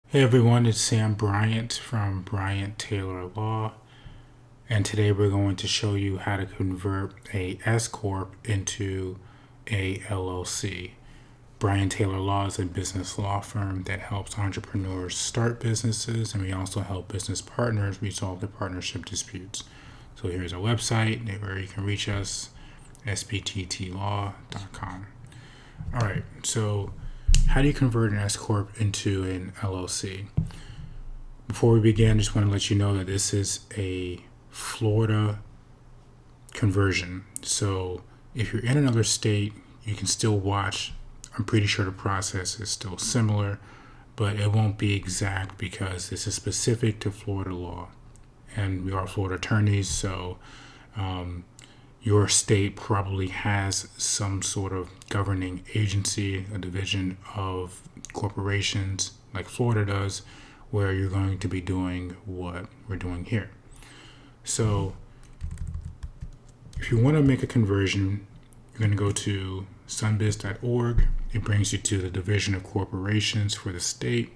Hey everyone, it's Sam Bryant from Bryant Taylor Law, and today we're going to show you how to convert a S Corp into a LLC. Bryant Taylor Law is a business law firm that helps entrepreneurs start businesses, and we also help business partners resolve their partnership disputes. So here's our website where you can reach us, sbttlaw.com. All right, so how do you convert an S Corp into an LLC? Before we begin, I just want to let you know that this is a Florida conversion. So if you're in another state, you can still watch. I'm pretty sure the process is still similar, but it won't be exact because this is specific to Florida law. And we are Florida attorneys, so your state probably has some sort of governing agency, a division of corporations like Florida does, where you're going to be doing what we're doing here. So if you want to make a conversion, you're going to go to sunbiz.org. It brings you to the division of corporations for the state.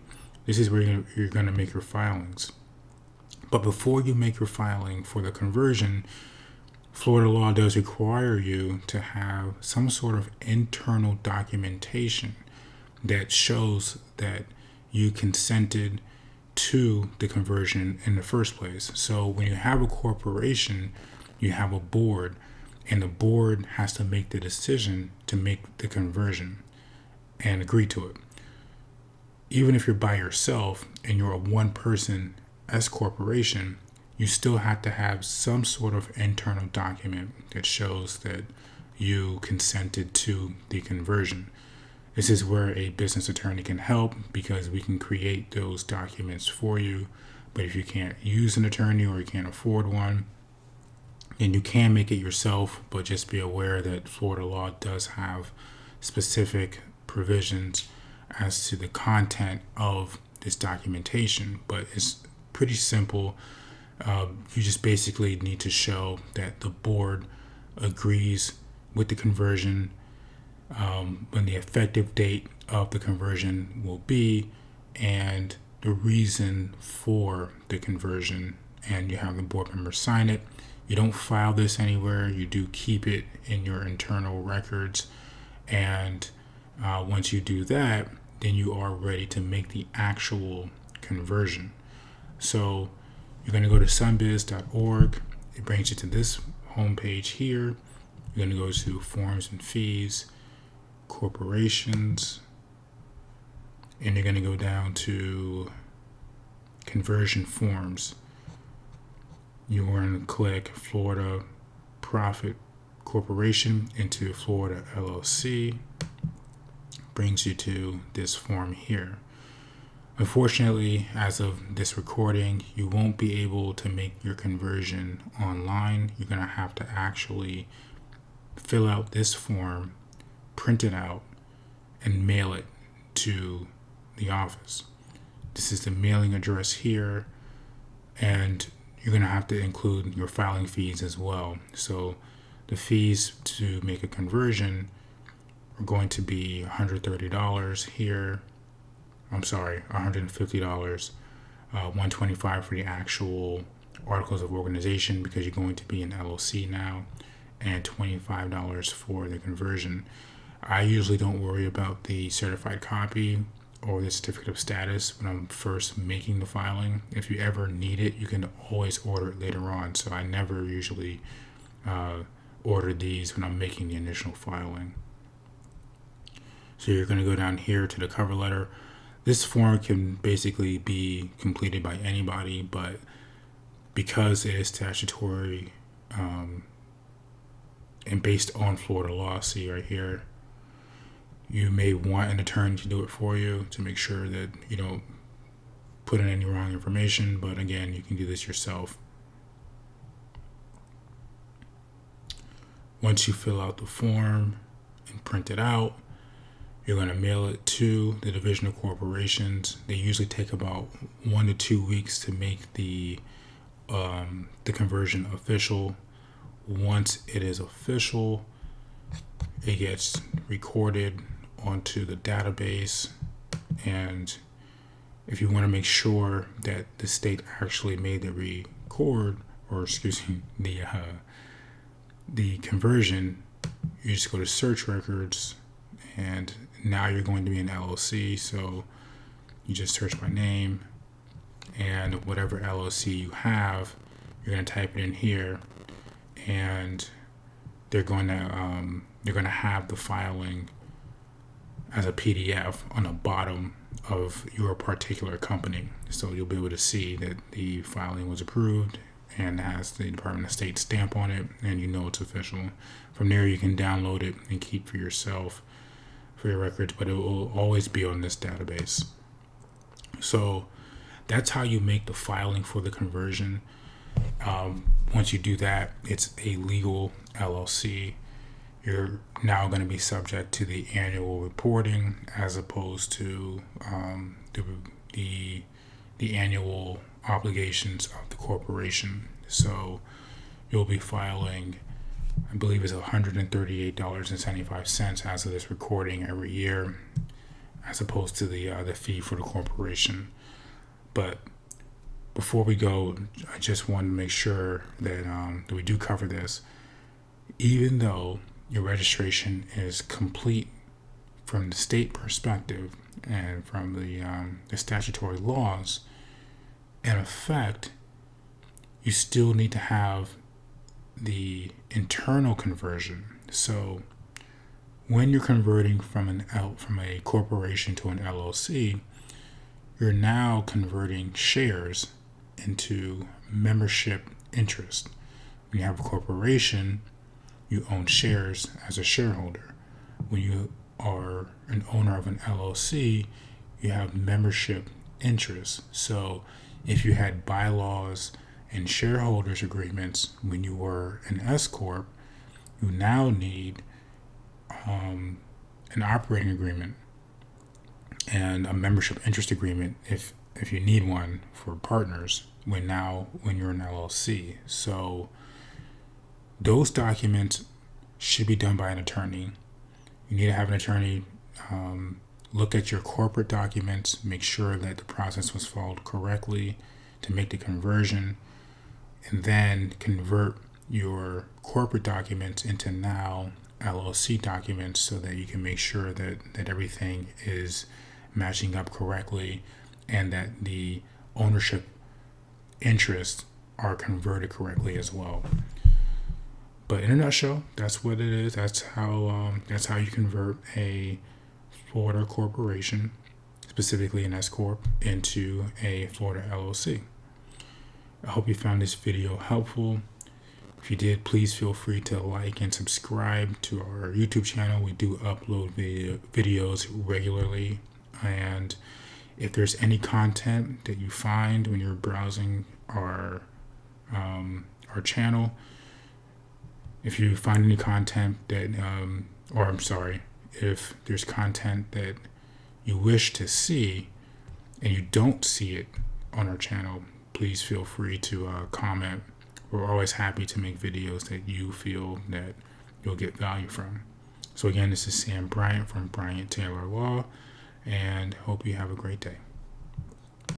This is where you're going to make your filings. But before you make your filing for the conversion, Florida law does require you to have some sort of internal documentation that shows that you consented to the conversion in the first place. So when you have a corporation, you have a board, and the board has to make the decision to make the conversion and agree to it. Even if you're by yourself and you're a one-person S corporation, you still have to have some sort of internal document that shows that you consented to the conversion. This is where a business attorney can help because we can create those documents for you. But if you can't use an attorney or you can't afford one, then you can make it yourself. But just be aware that Florida law does have specific provisions as to the content of this documentation. But it's pretty simple. You just basically need to show that the board agrees with the conversion, when the effective date of the conversion will be, and the reason for the conversion, and you have the board members sign it. You don't file this anywhere. You do keep it in your internal records, and once you do that, then you are ready to make the actual conversion. So you're going to go to sunbiz.org. It brings you to this homepage here. You're going to go to forms and fees, corporations, and you're going to go down to conversion forms. You're going to click Florida Profit Corporation into Florida LLC. Brings you to this form here. Unfortunately, as of this recording, you won't be able to make your conversion online. You're going to have to actually fill out this form, print it out, and mail it to the office. This is the mailing address here, and you're going to have to include your filing fees as well. So the fees to make a conversion are going to be $130 here. I'm sorry, $150, $125 for the actual articles of organization because you're going to be an LLC now, and $25 for the conversion. I usually don't worry about the certified copy or the certificate of status when I'm first making the filing. If you ever need it, you can always order it later on. So I never usually order these when I'm making the initial filing. So you're going to go down here to the cover letter. This form can basically be completed by anybody, but because it is statutory and based on Florida law, see right here, you may want an attorney to do it for you to make sure that you don't put in any wrong information. But again, you can do this yourself. Once you fill out the form and print it out, you're going to mail it to the Division of Corporations. They usually take about 1 to 2 weeks to make the conversion official. Once it is official, it gets recorded onto the database, and if you want to make sure that the state actually made the the conversion, you just go to search records, and now you're going to be an LLC. So you just search by name, and whatever LLC you have, you're going to type it in here, and they're going to have the filing as a PDF on the bottom of your particular company. So you'll be able to see that the filing was approved and has the Department of State stamp on it, and you know it's official. From there, you can download it and keep for yourself for your records, but it will always be on this database. So that's how you make the filing for the conversion. Once you do that, it's a legal LLC. You're now going to be subject to the annual reporting as opposed to the annual obligations of the corporation. So you'll be filing, I believe it's $138.75 as of this recording every year, as opposed to the fee for the corporation. But before we go, I just want to make sure that we do cover this. Even though your registration is complete from the state perspective and from the statutory laws, in effect, you still need to have the internal conversion. So when you're converting from a corporation to an LLC, you're now converting shares into membership interest. When you have a corporation, you own shares as a shareholder. When you are an owner of an LLC, you have membership interest. So if you had bylaws and shareholders agreements when you were an S Corp, you now need an operating agreement and a membership interest agreement if you need one for partners when you're an LLC. So those documents should be done by an attorney. You need to have an attorney look at your corporate documents, make sure that the process was followed correctly to make the conversion, and then convert your corporate documents into now LLC documents so that you can make sure that everything is matching up correctly and that the ownership interests are converted correctly as well. But in a nutshell, that's what it is. That's how you convert a Florida corporation, specifically an S Corp, into a Florida LLC. I hope you found this video helpful. If you did, please feel free to like and subscribe to our YouTube channel. We do upload videos regularly. And if there's any content that you find when you're browsing our channel, if you find any content that, if there's content that you wish to see and you don't see it on our channel, please feel free to comment. We're always happy to make videos that you feel that you'll get value from. So again, this is Sam Bryant from Bryant Taylor Law, and hope you have a great day.